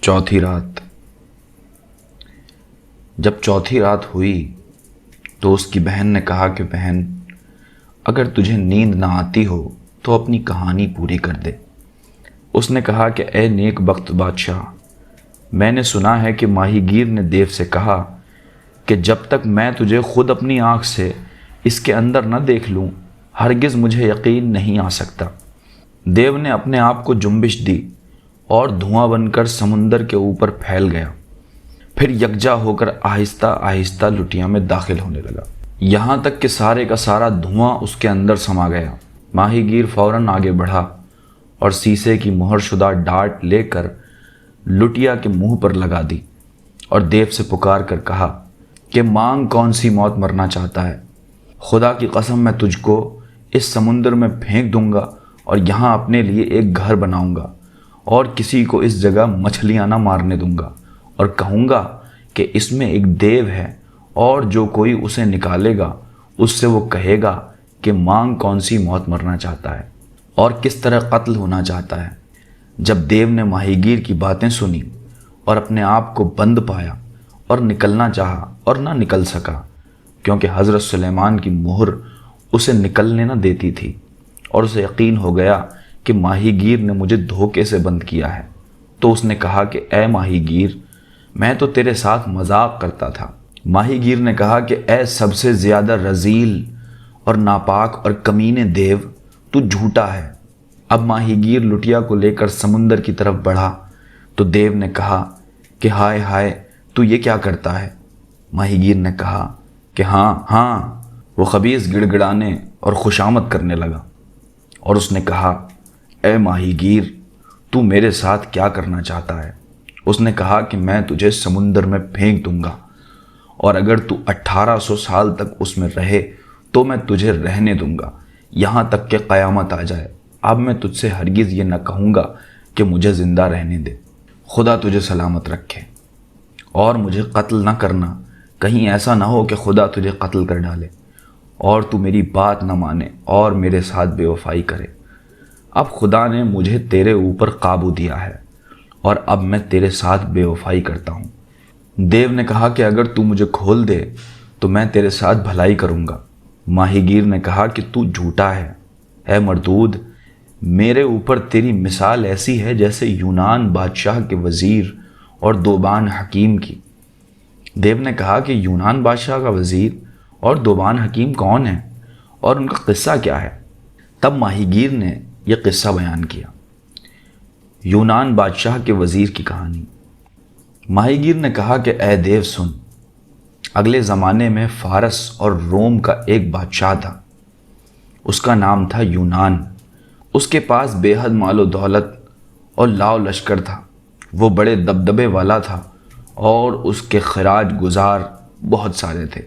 چوتھی رات۔ جب چوتھی رات ہوئی تو اس کی بہن نے کہا کہ بہن، اگر تجھے نیند نہ آتی ہو تو اپنی کہانی پوری کر دے۔ اس نے کہا کہ اے نیک بخت بادشاہ، میں نے سنا ہے کہ ماہی گیر نے دیو سے کہا کہ جب تک میں تجھے خود اپنی آنکھ سے اس کے اندر نہ دیکھ لوں ہرگز مجھے یقین نہیں آ سکتا۔ دیو نے اپنے آپ کو جنبش دی اور دھواں بن کر سمندر کے اوپر پھیل گیا، پھر یکجا ہو کر آہستہ آہستہ لٹیا میں داخل ہونے لگا، یہاں تک کہ سارے کا سارا دھواں اس کے اندر سما گیا۔ ماہی گیر فوراً آگے بڑھا اور سیسے کی مہر شدہ ڈارٹ لے کر لٹیا کے منہ پر لگا دی اور دیو سے پکار کر کہا کہ مانگ کون سی موت مرنا چاہتا ہے؟ خدا کی قسم میں تجھ کو اس سمندر میں پھینک دوں گا اور یہاں اپنے لیے ایک گھر بناؤں گا اور کسی کو اس جگہ مچھلیاں نہ مارنے دوں گا اور کہوں گا کہ اس میں ایک دیو ہے اور جو کوئی اسے نکالے گا اس سے وہ کہے گا کہ مانگ کون سی موت مرنا چاہتا ہے اور کس طرح قتل ہونا چاہتا ہے۔ جب دیو نے ماہی گیر کی باتیں سنی اور اپنے آپ کو بند پایا اور نکلنا چاہا اور نہ نکل سکا، کیونکہ حضرت سلیمان کی مہر اسے نکلنے نہ دیتی تھی اور اسے یقین ہو گیا کہ ماہی گیر نے مجھے دھوکے سے بند کیا ہے، تو اس نے کہا کہ اے ماہی گیر، میں تو تیرے ساتھ مذاق کرتا تھا۔ ماہی گیر نے کہا کہ اے سب سے زیادہ رذیل اور ناپاک اور کمینے دیو، تو جھوٹا ہے۔ اب ماہی گیر لٹیا کو لے کر سمندر کی طرف بڑھا تو دیو نے کہا کہ ہائے ہائے، تو یہ کیا کرتا ہے؟ ماہی گیر نے کہا کہ ہاں۔ وہ خبیث گڑ گڑانے اور خوشامد کرنے لگا اور اس نے کہا اے ماہی گیر، تو میرے ساتھ کیا کرنا چاہتا ہے؟ اس نے کہا کہ میں تجھے سمندر میں پھینک دوں گا اور اگر تو 1800 سال تک اس میں رہے تو میں تجھے رہنے دوں گا یہاں تک کہ قیامت آ جائے۔ اب میں تجھ سے ہرگز یہ نہ کہوں گا کہ مجھے زندہ رہنے دے۔ خدا تجھے سلامت رکھے اور مجھے قتل نہ کرنا، کہیں ایسا نہ ہو کہ خدا تجھے قتل کر ڈالے اور تو میری بات نہ مانے اور میرے ساتھ بے وفائی کرے۔ اب خدا نے مجھے تیرے اوپر قابو دیا ہے اور اب میں تیرے ساتھ بے وفائی کرتا ہوں۔ دیو نے کہا کہ اگر تو مجھے کھول دے تو میں تیرے ساتھ بھلائی کروں گا۔ ماہی گیر نے کہا کہ تو جھوٹا ہے، اے مردود، میرے اوپر تیری مثال ایسی ہے جیسے یونان بادشاہ کے وزیر اور دوبان حکیم کی۔ دیو نے کہا کہ یونان بادشاہ کا وزیر اور دوبان حکیم کون ہے اور ان کا قصہ کیا ہے؟ تب ماہی گیر نے یہ قصہ بیان کیا، یونان بادشاہ کے وزیر کی کہانی۔ ماہی گیر نے کہا کہ اے دیو سن، اگلے زمانے میں فارس اور روم کا ایک بادشاہ تھا، اس کا نام تھا یونان۔ اس کے پاس بے حد مال و دولت اور لاؤ لشکر تھا، وہ بڑے دبدبے والا تھا اور اس کے خراج گزار بہت سارے تھے،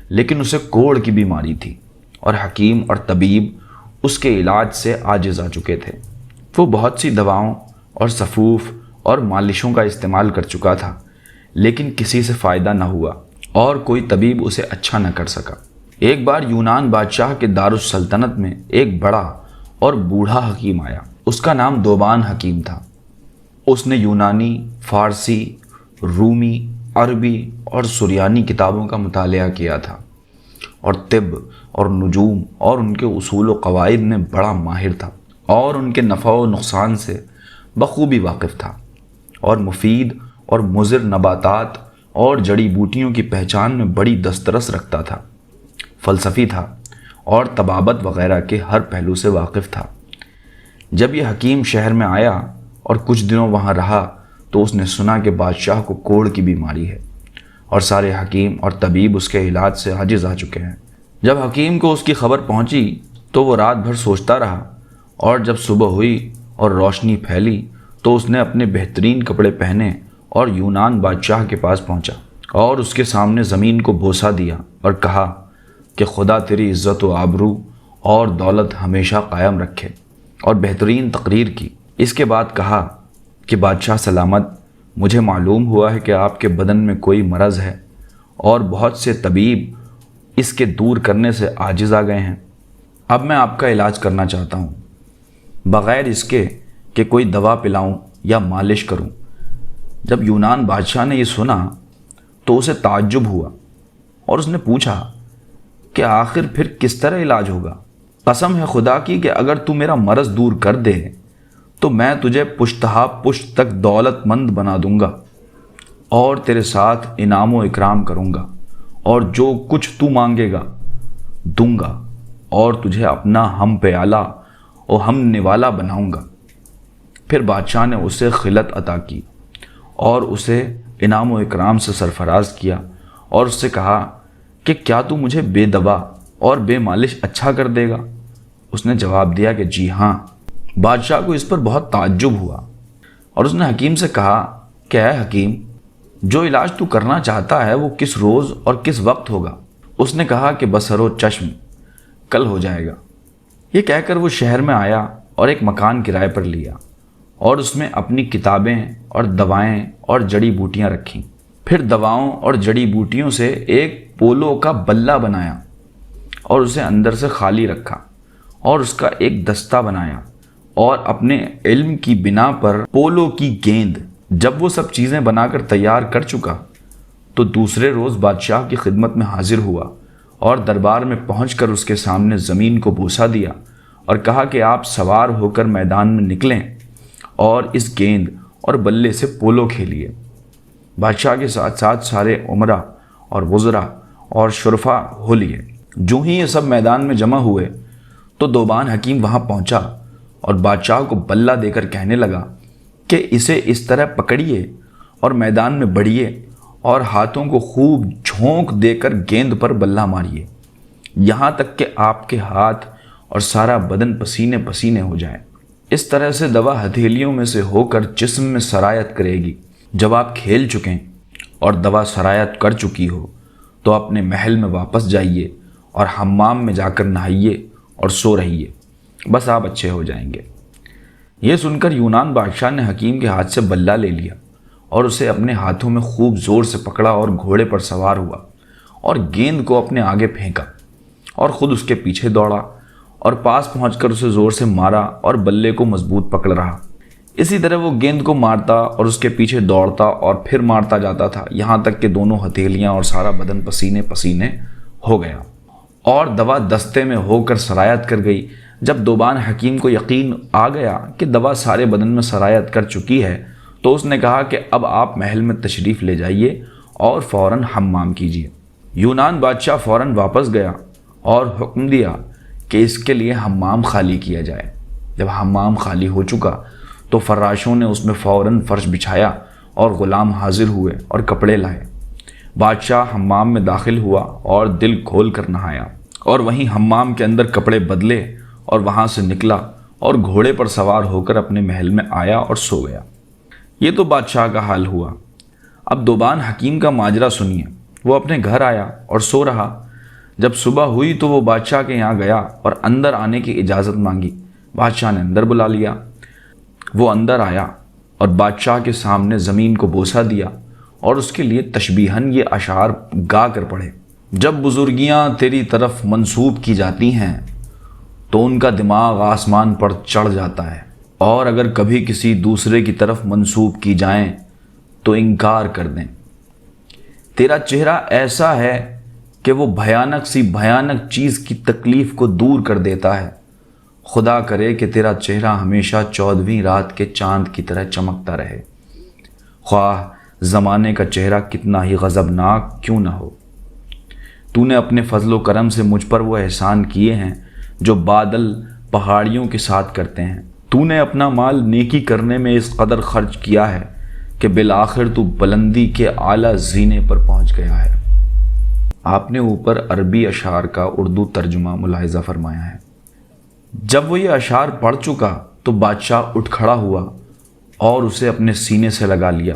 لیکن اسے کوڑ کی بیماری تھی اور حکیم اور طبیب اس کے علاج سے عاجز آ چکے تھے۔ وہ بہت سی دواؤں اور سفوف اور مالشوں کا استعمال کر چکا تھا، لیکن کسی سے فائدہ نہ ہوا اور کوئی طبیب اسے اچھا نہ کر سکا۔ ایک بار یونان بادشاہ کے دارالسلطنت میں ایک بڑا اور بوڑھا حکیم آیا، اس کا نام دوبان حکیم تھا۔ اس نے یونانی، فارسی، رومی، عربی اور سریانی کتابوں کا مطالعہ کیا تھا اور طب اور نجوم اور ان کے اصول و قواعد میں بڑا ماہر تھا اور ان کے نفع و نقصان سے بخوبی واقف تھا اور مفید اور مضر نباتات اور جڑی بوٹیوں کی پہچان میں بڑی دسترس رکھتا تھا، فلسفی تھا اور طبابت وغیرہ کے ہر پہلو سے واقف تھا۔ جب یہ حکیم شہر میں آیا اور کچھ دنوں وہاں رہا تو اس نے سنا کہ بادشاہ کو کوڑ کی بیماری ہے اور سارے حکیم اور طبیب اس کے علاج سے عاجز آ چکے ہیں۔ جب حکیم کو اس کی خبر پہنچی تو وہ رات بھر سوچتا رہا اور جب صبح ہوئی اور روشنی پھیلی تو اس نے اپنے بہترین کپڑے پہنے اور یونان بادشاہ کے پاس پہنچا اور اس کے سامنے زمین کو بوسہ دیا اور کہا کہ خدا تیری عزت و آبرو اور دولت ہمیشہ قائم رکھے، اور بہترین تقریر کی۔ اس کے بعد کہا کہ بادشاہ سلامت، مجھے معلوم ہوا ہے کہ آپ کے بدن میں کوئی مرض ہے اور بہت سے طبیب اس کے دور کرنے سے عاجز آ گئے ہیں۔ اب میں آپ کا علاج کرنا چاہتا ہوں، بغیر اس کے کہ کوئی دوا پلاؤں یا مالش کروں۔ جب یونان بادشاہ نے یہ سنا تو اسے تعجب ہوا اور اس نے پوچھا کہ آخر پھر کس طرح علاج ہوگا؟ قسم ہے خدا کی کہ اگر تو میرا مرض دور کر دے تو میں تجھے پشتہا پشت تک دولت مند بنا دوں گا اور تیرے ساتھ انعام و اکرام کروں گا، اور جو کچھ تو مانگے گا دوں گا، اور تجھے اپنا ہم پیالہ اور ہم نوالا بناؤں گا۔ پھر بادشاہ نے اسے خلعت عطا کی اور اسے انعام و اکرام سے سرفراز کیا اور اس سے کہا کہ کیا تو مجھے بے دوا اور بے مالش اچھا کر دے گا؟ اس نے جواب دیا کہ جی ہاں۔ بادشاہ کو اس پر بہت تعجب ہوا اور اس نے حکیم سے کہا کہ اے حکیم، جو علاج تو کرنا چاہتا ہے وہ کس روز اور کس وقت ہوگا؟ اس نے کہا کہ بصر و چشم کل ہو جائے گا۔ یہ کہہ کر وہ شہر میں آیا اور ایک مکان کرائے پر لیا اور اس میں اپنی کتابیں اور دوائیں اور جڑی بوٹیاں رکھیں۔ پھر دواؤں اور جڑی بوٹیوں سے ایک پولو کا بلہ بنایا اور اسے اندر سے خالی رکھا اور اس کا ایک دستہ بنایا اور اپنے علم کی بنا پر پولو کی گیند۔ جب وہ سب چیزیں بنا کر تیار کر چکا تو دوسرے روز بادشاہ کی خدمت میں حاضر ہوا اور دربار میں پہنچ کر اس کے سامنے زمین کو بوسہ دیا اور کہا کہ آپ سوار ہو کر میدان میں نکلیں اور اس گیند اور بلے سے پولو کھیلیے۔ بادشاہ کے ساتھ ساتھ سارے عمرا اور وزراء اور شرفا ہو لیے۔ جو ہی یہ سب میدان میں جمع ہوئے تو دوبان حکیم وہاں پہنچا اور بادشاہ کو بلہ دے کر کہنے لگا کہ اسے اس طرح پکڑیے اور میدان میں بڑھیے اور ہاتھوں کو خوب جھونک دے کر گیند پر بلہ ماریے، یہاں تک کہ آپ کے ہاتھ اور سارا بدن پسینے پسینے ہو جائے۔ اس طرح سے دوا ہتھیلیوں میں سے ہو کر جسم میں سرایت کرے گی۔ جب آپ کھیل چکیں اور دوا سرایت کر چکی ہو تو اپنے محل میں واپس جائیے اور حمام میں جا کر نہائیے اور سو رہیے، بس آپ اچھے ہو جائیں گے۔ یہ سن کر یونان بادشاہ نے حکیم کے ہاتھ سے بلہ لے لیا اور اسے اپنے ہاتھوں میں خوب زور سے پکڑا اور گھوڑے پر سوار ہوا اور گیند کو اپنے آگے پھینکا اور خود اس کے پیچھے دوڑا اور پاس پہنچ کر اسے زور سے مارا اور بلے کو مضبوط پکڑ رہا۔ اسی طرح وہ گیند کو مارتا اور اس کے پیچھے دوڑتا اور پھر مارتا جاتا تھا، یہاں تک کہ دونوں ہتھیلیاں اور سارا بدن پسینے پسینے ہو گیا اور دوا دستے میں ہو کر سرایت کر گئی۔ جب دوبان حکیم کو یقین آ گیا کہ دوا سارے بدن میں سرایت کر چکی ہے تو اس نے کہا کہ اب آپ محل میں تشریف لے جائیے اور فوراً حمام کیجیے۔ یونان بادشاہ فوراً واپس گیا اور حکم دیا کہ اس کے لیے حمام خالی کیا جائے۔ جب حمام خالی ہو چکا تو فراشوں نے اس میں فوراً فرش بچھایا اور غلام حاضر ہوئے اور کپڑے لائے۔ بادشاہ حمام میں داخل ہوا اور دل کھول کر نہایا اور وہیں حمام کے اندر کپڑے بدلے اور وہاں سے نکلا اور گھوڑے پر سوار ہو کر اپنے محل میں آیا اور سو گیا۔ یہ تو بادشاہ کا حال ہوا۔ اب دوبان حکیم کا ماجرا سنیے۔ وہ اپنے گھر آیا اور سو رہا۔ جب صبح ہوئی تو وہ بادشاہ کے یہاں گیا اور اندر آنے کی اجازت مانگی۔ بادشاہ نے اندر بلا لیا۔ وہ اندر آیا اور بادشاہ کے سامنے زمین کو بوسہ دیا اور اس کے لیے تشبیہاً یہ اشعار گا کر پڑھے۔ جب بزرگیاں تیری طرف منسوب کی جاتی ہیں تو ان کا دماغ آسمان پر چڑھ جاتا ہے، اور اگر کبھی کسی دوسرے کی طرف منسوب کی جائیں تو انکار کر دیں۔ تیرا چہرہ ایسا ہے کہ وہ بھیانک سی بھیانک چیز کی تکلیف کو دور کر دیتا ہے۔ خدا کرے کہ تیرا چہرہ ہمیشہ 14ویں رات کے چاند کی طرح چمکتا رہے، خواہ زمانے کا چہرہ کتنا ہی غضبناک کیوں نہ ہو۔ تو نے اپنے فضل و کرم سے مجھ پر وہ احسان کیے ہیں جو بادل پہاڑیوں کے ساتھ کرتے ہیں۔ تو نے اپنا مال نیکی کرنے میں اس قدر خرچ کیا ہے کہ بالآخر تو بلندی کے اعلیٰ زینے پر پہنچ گیا ہے۔ آپ نے اوپر عربی اشعار کا اردو ترجمہ ملاحظہ فرمایا ہے۔ جب وہ یہ اشعار پڑھ چکا تو بادشاہ اٹھ کھڑا ہوا اور اسے اپنے سینے سے لگا لیا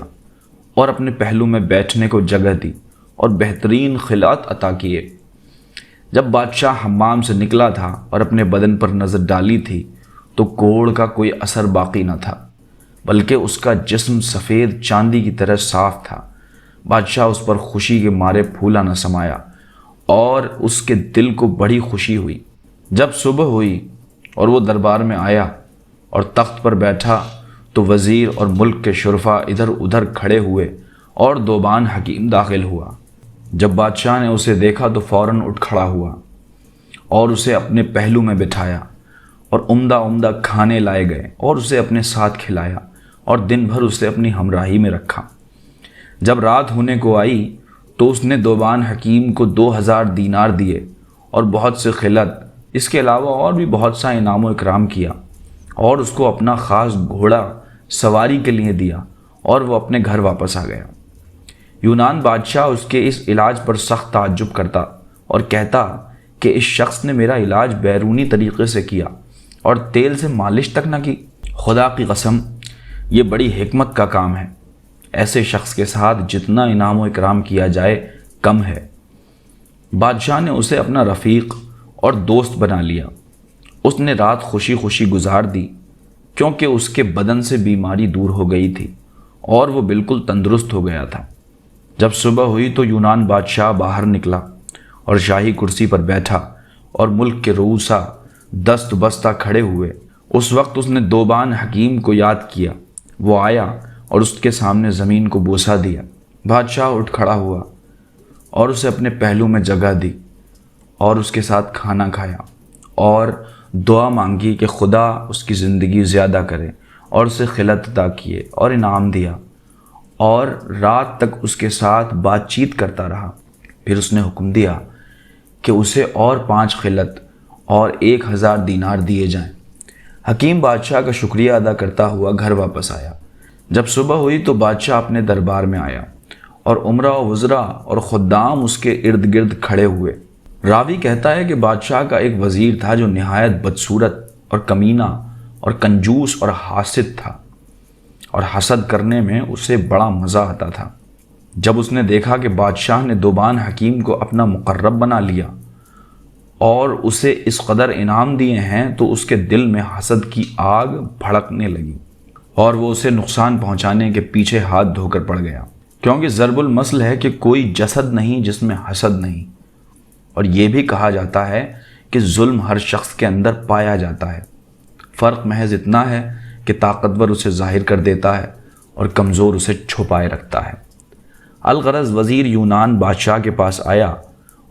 اور اپنے پہلو میں بیٹھنے کو جگہ دی اور بہترین خلعت عطا کیے۔ جب بادشاہ حمام سے نکلا تھا اور اپنے بدن پر نظر ڈالی تھی تو کوڑ کا کوئی اثر باقی نہ تھا، بلکہ اس کا جسم سفید چاندی کی طرح صاف تھا۔ بادشاہ اس پر خوشی کے مارے پھولا نہ سمایا اور اس کے دل کو بڑی خوشی ہوئی۔ جب صبح ہوئی اور وہ دربار میں آیا اور تخت پر بیٹھا تو وزیر اور ملک کے شرفا ادھر ادھر کھڑے ہوئے اور دوبان حکیم داخل ہوا۔ جب بادشاہ نے اسے دیکھا تو فوراً اٹھ کھڑا ہوا اور اسے اپنے پہلو میں بٹھایا اور عمدہ عمدہ کھانے لائے گئے اور اسے اپنے ساتھ کھلایا اور دن بھر اسے اپنی ہمراہی میں رکھا۔ جب رات ہونے کو آئی تو اس نے دوبان حکیم کو 2000 دینار دیے اور بہت سے خلعت، اس کے علاوہ اور بھی بہت سا انعام و اکرام کیا، اور اس کو اپنا خاص گھوڑا سواری کے لیے دیا اور وہ اپنے گھر واپس آ گیا۔ یونان بادشاہ اس کے اس علاج پر سخت تعجب کرتا اور کہتا کہ اس شخص نے میرا علاج بیرونی طریقے سے کیا اور تیل سے مالش تک نہ کی۔ خدا کی قسم، یہ بڑی حکمت کا کام ہے۔ ایسے شخص کے ساتھ جتنا انعام و اکرام کیا جائے کم ہے۔ بادشاہ نے اسے اپنا رفیق اور دوست بنا لیا۔ اس نے رات خوشی خوشی گزار دی کیونکہ اس کے بدن سے بیماری دور ہو گئی تھی اور وہ بالکل تندرست ہو گیا تھا۔ جب صبح ہوئی تو یونان بادشاہ باہر نکلا اور شاہی کرسی پر بیٹھا اور ملک کے رؤسا دست بستہ کھڑے ہوئے۔ اس وقت اس نے دوبان حکیم کو یاد کیا۔ وہ آیا اور اس کے سامنے زمین کو بوسہ دیا۔ بادشاہ اٹھ کھڑا ہوا اور اسے اپنے پہلو میں جگہ دی اور اس کے ساتھ کھانا کھایا اور دعا مانگی کہ خدا اس کی زندگی زیادہ کرے اور اسے خلعت عطا کیے اور انعام دیا، اور رات تک اس کے ساتھ بات چیت کرتا رہا۔ پھر اس نے حکم دیا کہ اسے اور 5 خلعت اور 1000 دینار دیے جائیں۔ حکیم بادشاہ کا شکریہ ادا کرتا ہوا گھر واپس آیا۔ جب صبح ہوئی تو بادشاہ اپنے دربار میں آیا اور عمرہ و وزراء اور خدام اس کے ارد گرد کھڑے ہوئے۔ راوی کہتا ہے کہ بادشاہ کا ایک وزیر تھا جو نہایت بدصورت اور کمینہ اور کنجوس اور حاسد تھا، اور حسد کرنے میں اسے بڑا مزہ آتا تھا۔ جب اس نے دیکھا کہ بادشاہ نے دوبان حکیم کو اپنا مقرب بنا لیا اور اسے اس قدر انعام دیے ہیں تو اس کے دل میں حسد کی آگ بھڑکنے لگی اور وہ اسے نقصان پہنچانے کے پیچھے ہاتھ دھو کر پڑ گیا، کیونکہ ضرب المثل ہے کہ کوئی جسد نہیں جس میں حسد نہیں۔ اور یہ بھی کہا جاتا ہے کہ ظلم ہر شخص کے اندر پایا جاتا ہے، فرق محض اتنا ہے کہ طاقتور اسے ظاہر کر دیتا ہے اور کمزور اسے چھپائے رکھتا ہے۔ الغرض وزیر یونان بادشاہ کے پاس آیا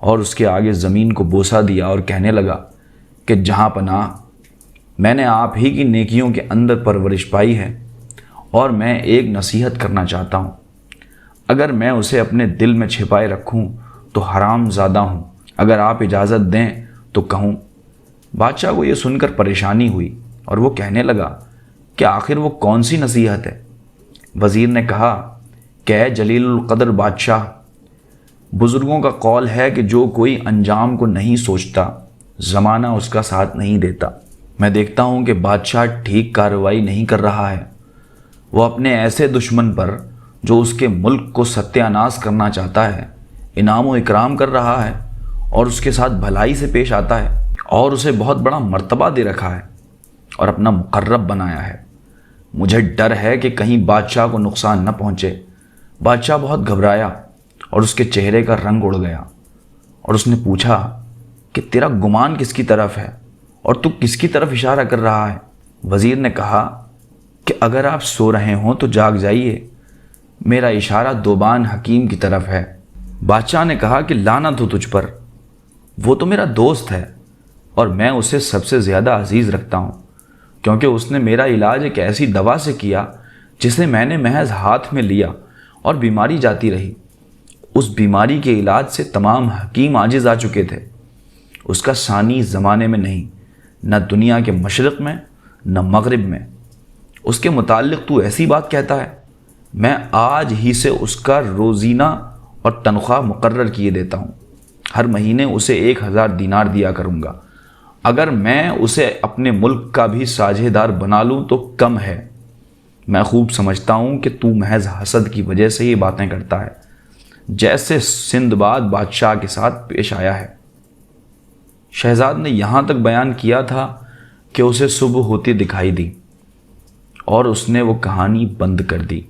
اور اس کے آگے زمین کو بوسہ دیا اور کہنے لگا کہ جہاں پناہ، میں نے آپ ہی کی نیکیوں کے اندر پرورش پائی ہے اور میں ایک نصیحت کرنا چاہتا ہوں۔ اگر میں اسے اپنے دل میں چھپائے رکھوں تو حرام زادہ ہوں، اگر آپ اجازت دیں تو کہوں۔ بادشاہ کو یہ سن کر پریشانی ہوئی اور وہ کہنے لگا کہ آخر وہ کون سی نصیحت ہے؟ وزیر نے کہا کہ اے جلیل القدر بادشاہ، بزرگوں کا قول ہے کہ جو کوئی انجام کو نہیں سوچتا زمانہ اس کا ساتھ نہیں دیتا۔ میں دیکھتا ہوں کہ بادشاہ ٹھیک کارروائی نہیں کر رہا ہے۔ وہ اپنے ایسے دشمن پر جو اس کے ملک کو ستیہ ناش کرنا چاہتا ہے انعام و اکرام کر رہا ہے اور اس کے ساتھ بھلائی سے پیش آتا ہے اور اسے بہت بڑا مرتبہ دے رکھا ہے اور اپنا مقرب بنایا ہے۔ مجھے ڈر ہے کہ کہیں بادشاہ کو نقصان نہ پہنچے۔ بادشاہ بہت گھبرایا اور اس کے چہرے کا رنگ اڑ گیا اور اس نے پوچھا کہ تیرا گمان کس کی طرف ہے اور تو کس کی طرف اشارہ کر رہا ہے؟ وزیر نے کہا کہ اگر آپ سو رہے ہوں تو جاگ جائیے، میرا اشارہ دوبان حکیم کی طرف ہے۔ بادشاہ نے کہا کہ لعنت ہو تجھ پر، وہ تو میرا دوست ہے اور میں اسے سب سے زیادہ عزیز رکھتا ہوں، کیونکہ اس نے میرا علاج ایک ایسی دوا سے کیا جسے میں نے محض ہاتھ میں لیا اور بیماری جاتی رہی۔ اس بیماری کے علاج سے تمام حکیم عاجز آ چکے تھے۔ اس کا ثانی زمانے میں نہیں، نہ دنیا کے مشرق میں نہ مغرب میں۔ اس کے متعلق تو ایسی بات کہتا ہے، میں آج ہی سے اس کا روزینہ اور تنخواہ مقرر کیے دیتا ہوں۔ ہر مہینے اسے 1000 دینار دیا کروں گا۔ اگر میں اسے اپنے ملک کا بھی ساجھے دار بنا لوں تو کم ہے۔ میں خوب سمجھتا ہوں کہ تو محض حسد کی وجہ سے یہ باتیں کرتا ہے، جیسے سندباد بادشاہ کے ساتھ پیش آیا ہے۔ شہزاد نے یہاں تک بیان کیا تھا کہ اسے صبح ہوتی دکھائی دی اور اس نے وہ کہانی بند کر دی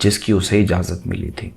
جس کی اسے اجازت ملی تھی۔